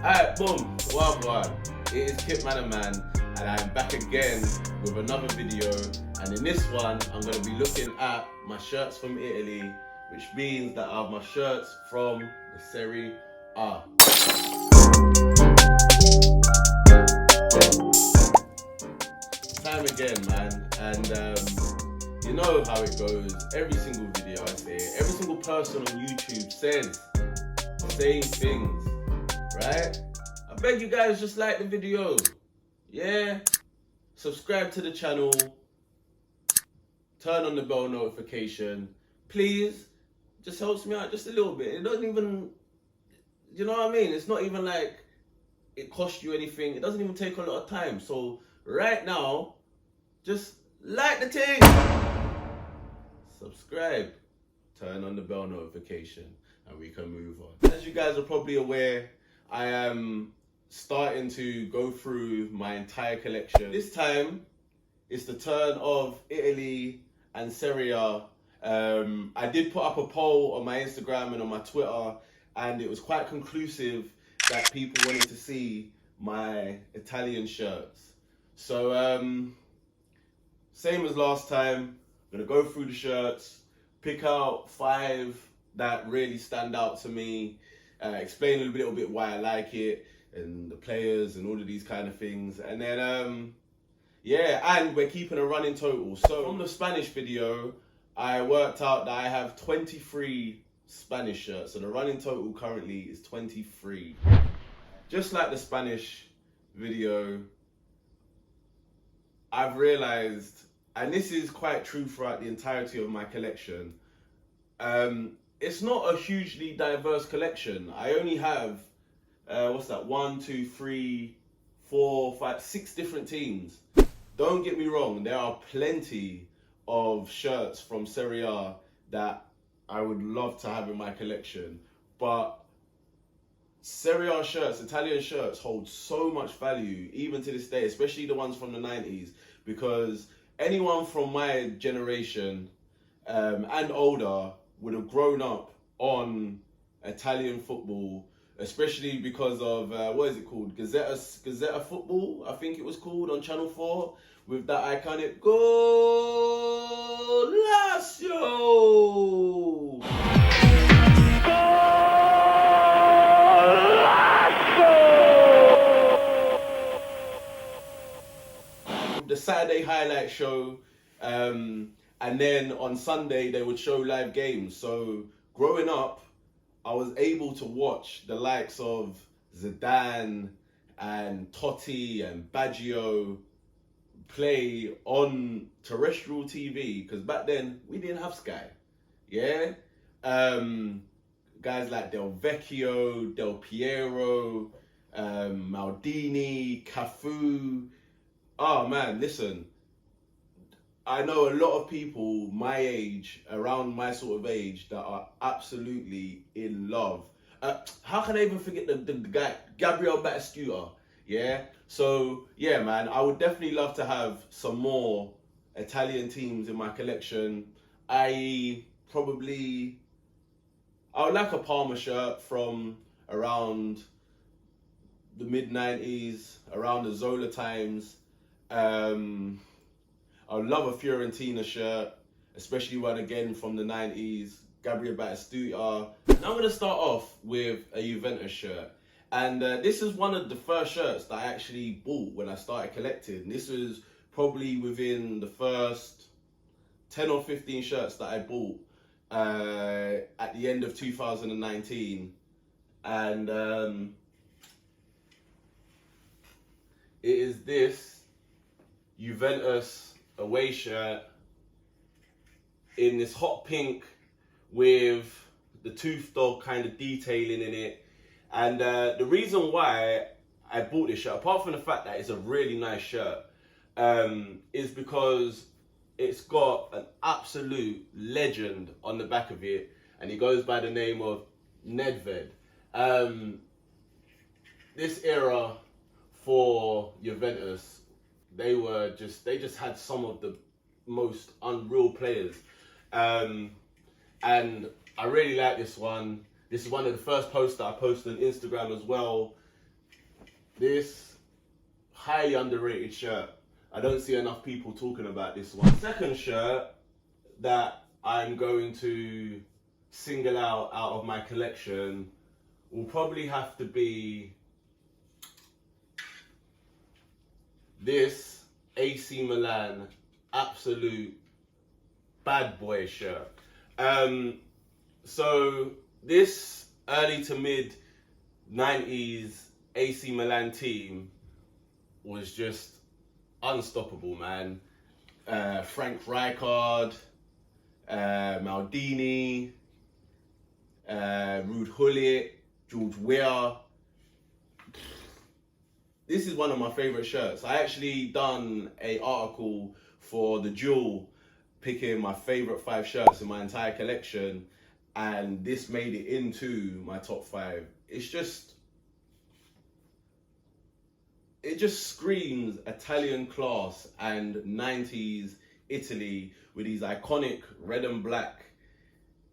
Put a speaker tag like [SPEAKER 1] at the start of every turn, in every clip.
[SPEAKER 1] Alright, boom, well, it is Kitmanaman, and I'm back again with another video. And in this one, I'm going to be looking at my shirts from Italy, which means that I have my shirts from the Serie A. Time again, man, and you know how it goes. Every single video I say it, every single person on YouTube says the same things, right? I beg you guys, just like the video, yeah? Subscribe to the channel, turn on the bell notification, please. Just helps me out just a little bit. It doesn't even, you know what I mean? It's not even like it costs you anything. It doesn't even take a lot of time. So right now, just like the thing, subscribe, turn on the bell notification, and we can move on. As you guys are probably aware, I am starting to go through my entire collection. This time, it's the turn of Italy and Serie A. I did put up a poll on my Instagram and on my Twitter, and it was quite conclusive that people wanted to see my Italian shirts. So, same as last time, I'm gonna go through the shirts, pick out 5 that really stand out to me, explain a little bit why I like it, and the players and all of these kind of things. And then, yeah, and we're keeping a running total. So from the Spanish video, I worked out that I have 23 Spanish shirts. So the running total currently is 23. Just like the Spanish video, I've realized, and this is quite true throughout the entirety of my collection, it's not a hugely diverse collection. I only have, 6 different teams. Don't get me wrong, there are plenty of shirts from Serie A that I would love to have in my collection, but Serie A shirts, Italian shirts, hold so much value even to this day, especially the ones from the 90s, because anyone from my generation and older would have grown up on Italian football, especially because of, what is it called? Gazzetta Football, I think it was called, on Channel 4, with that iconic Golacio! The Saturday highlight show, and then on Sunday they would show live games. So growing up, I was able to watch the likes of Zidane and Totti and Baggio play on terrestrial TV, because back then we didn't have Sky. Yeah, guys like Del Vecchio, Del Piero, Maldini, Cafu. Oh man, listen, I know a lot of people my age, around my sort of age, that are absolutely in love. How can I even forget the guy, Gabriel Batistuta? Yeah, so yeah, man, I would definitely love to have some more Italian teams in my collection. I would like a Parma shirt from around the mid-90s, around the Zola times. I would love a Fiorentina shirt, especially one again from the 90s, Gabriel Batistuta. Now I'm going to start off with a Juventus shirt. And this is one of the first shirts that I actually bought when I started collecting. This was probably within the first 10 or 15 shirts that I bought at the end of 2019. And it is this Juventus away shirt in this hot pink with the tooth dog kind of detailing in it. And the reason why I bought this shirt, apart from the fact that it's a really nice shirt, is because it's got an absolute legend on the back of it, and he goes by the name of Nedved. This era for Juventus, they just had some of the most unreal players, and I really like this one. This is one of the first posts that I posted on Instagram as well. This highly underrated shirt. I don't see enough people talking about this one. Second shirt that I'm going to single out of my collection will probably have to be this AC Milan absolute bad boy shirt. So this early to mid 90s AC Milan team was just unstoppable, man. Frank Rijkaard, Maldini, Ruud Gullit, George Weah. This is one of my favorite shirts. I actually done an article for the Jewel picking my favorite 5 shirts in my entire collection, and this made it into my top 5. It just screams Italian class and 90s Italy with these iconic red and black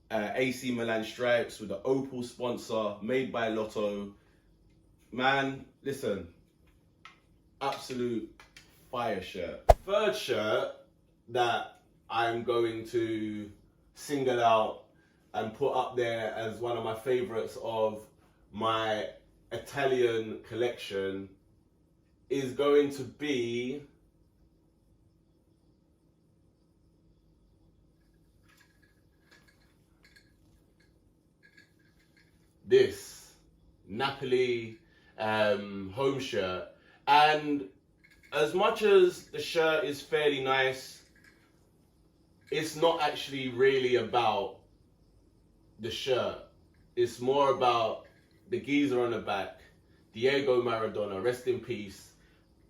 [SPEAKER 1] AC Milan stripes with the opal sponsor made by Lotto. Man, listen, absolute fire shirt. Third shirt that I'm going to single out and put up there as one of my favorites of my Italian collection is going to be this Napoli home shirt. And as much as the shirt is fairly nice, it's not actually really about the shirt. It's more about the geezer on the back, Diego Maradona, rest in peace,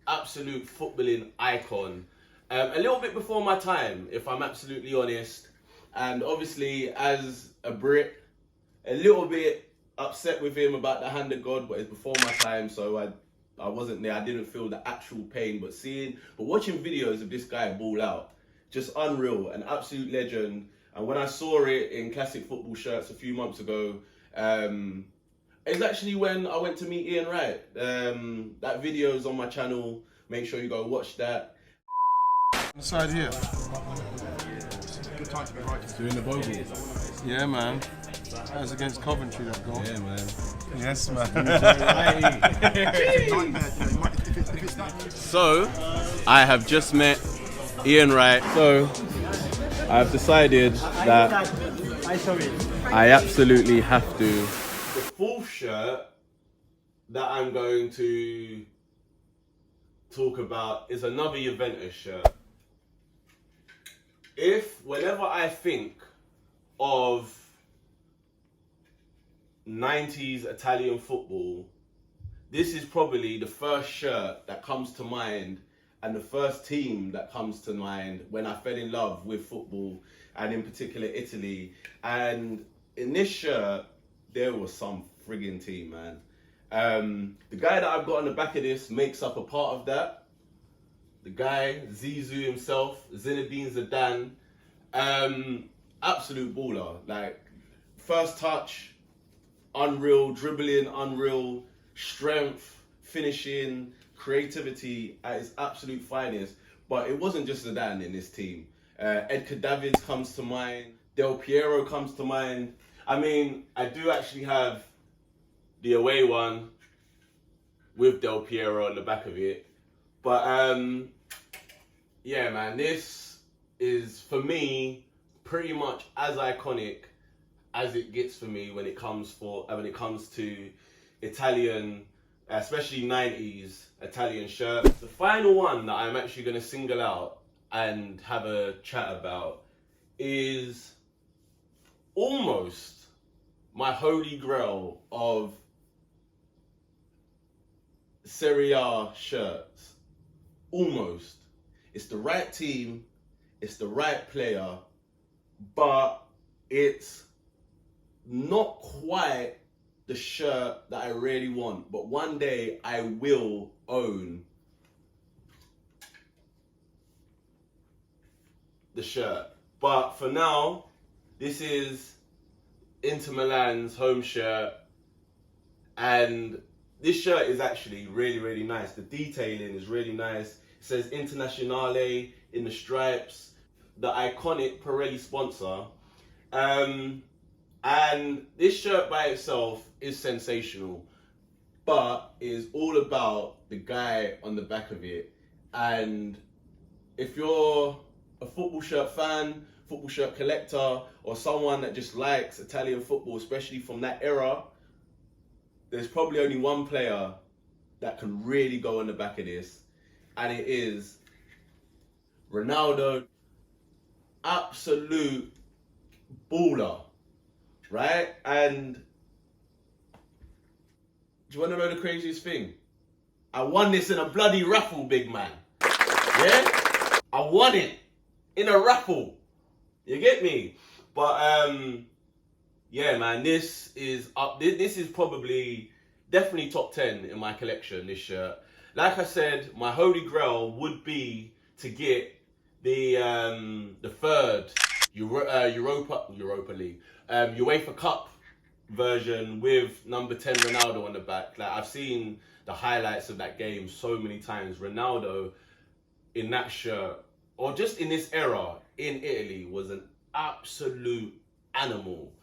[SPEAKER 1] absolute footballing icon. A little bit before my time, if I'm absolutely honest. And obviously, as a Brit, a little bit upset with him about the hand of God, but it's before my time, so I wasn't there. I didn't feel the actual pain, but watching videos of this guy ball out, just unreal, an absolute legend. And when I saw it in classic football shirts a few months ago, it's actually when I went to meet Ian Wright. That video is on my channel. Make sure you go watch that.
[SPEAKER 2] On the side here.
[SPEAKER 3] Good time to be right.
[SPEAKER 2] Doing the bogle. Yeah, man. That was against Coventry, that goal.
[SPEAKER 3] Yeah, man.
[SPEAKER 2] Yes, man.
[SPEAKER 1] So, I have just met Ian Wright. So, I've decided that I absolutely have to. The fourth shirt that I'm going to talk about is another Juventus shirt. Whenever I think of 90s Italian football, this is probably the first shirt that comes to mind and the first team that comes to mind when I fell in love with football, and in particular Italy. And in this shirt, there was some friggin' team, man. The guy that I've got on the back of this makes up a part of that. The guy, Zizou himself, Zinedine Zidane, absolute baller. Like, first touch, unreal, dribbling, unreal, strength, finishing, creativity at its absolute finest. But it wasn't just Zidane in this team. Edgar Davids comes to mind. Del Piero comes to mind. I mean, I do actually have the away one with Del Piero on the back of it. But yeah, man, this is for me pretty much as iconic as it gets for me when it comes to Italian, especially 90s Italian shirts. The final one that I'm actually going to single out and have a chat about is almost my holy grail of Serie A shirts. Almost. It's the right team, it's the right player, but it's not quite the shirt that I really want. But one day I will own the shirt. But for now, this is Inter Milan's home shirt, and this shirt is actually really, really nice. The detailing is really nice. It says Internazionale in the stripes, the iconic Pirelli sponsor. And this shirt by itself is sensational, but it is all about the guy on the back of it. And if you're a football shirt fan, football shirt collector, or someone that just likes Italian football, especially from that era, there's probably only one player that can really go on the back of this, and it is Ronaldo. Absolute baller, right? And do you want to know the craziest thing? I won this in a bloody raffle, big man. Yeah? I won it in a raffle. You get me? But yeah, man, this is up. This is probably definitely top 10 in my collection, this shirt. Like I said, my holy grail would be to get the third Europa League, UEFA Cup version with number 10 Ronaldo on the back. Like, I've seen the highlights of that game so many times. Ronaldo in that shirt, or just in this era in Italy, was an absolute animal.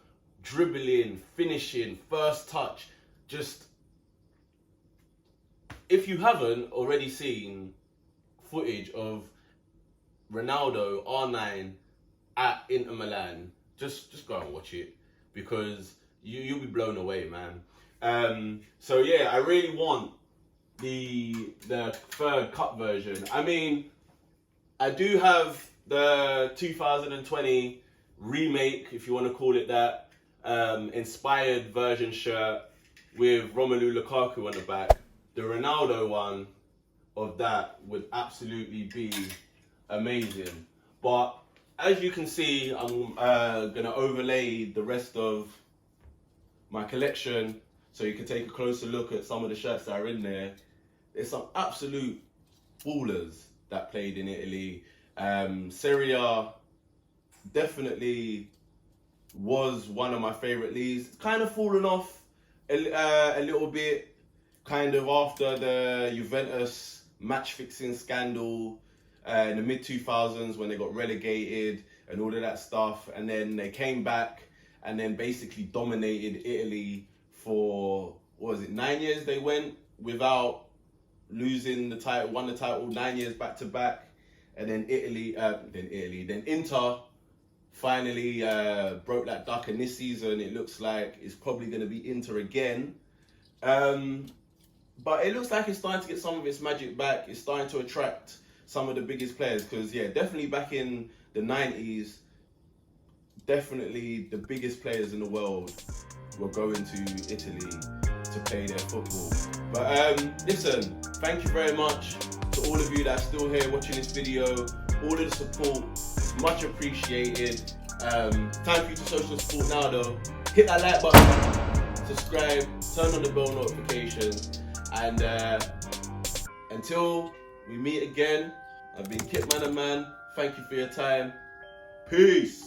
[SPEAKER 1] Dribbling, finishing, first touch. Just, if you haven't already seen footage of Ronaldo R9 at Inter Milan, just go and watch it, because you'll be blown away, man. So yeah, I really want the third cup version. I mean, I do have the 2020 remake, if you want to call it that, inspired version shirt with Romelu Lukaku on the back. The Ronaldo one of that would absolutely be amazing. But as you can see, I'm gonna overlay the rest of my collection so you can take a closer look at some of the shirts that are in there. There's some absolute ballers that played in Italy. Serie A definitely was one of my favorite leagues. It's kind of fallen off a little bit, kind of after the Juventus match fixing scandal in the mid-2000s when they got relegated and all of that stuff. And then they came back and then basically dominated Italy for, what was it, 9 years they went without losing the title, won the title 9 years back to back. And then then Inter finally broke that duck, and this season it looks like it's probably going to be Inter again. But it looks like it's starting to get some of its magic back. It's starting to attract some of the biggest players, because yeah, definitely back in the 90s, definitely the biggest players in the world were going to Italy to play their football. But listen, thank you very much to all of you that are still here watching this video. All of the support, much appreciated. Time for you to social support now though. Hit that like button, subscribe, turn on the bell notifications, and until we meet again, I've been Kitmanaman. Thank you for your time. Peace.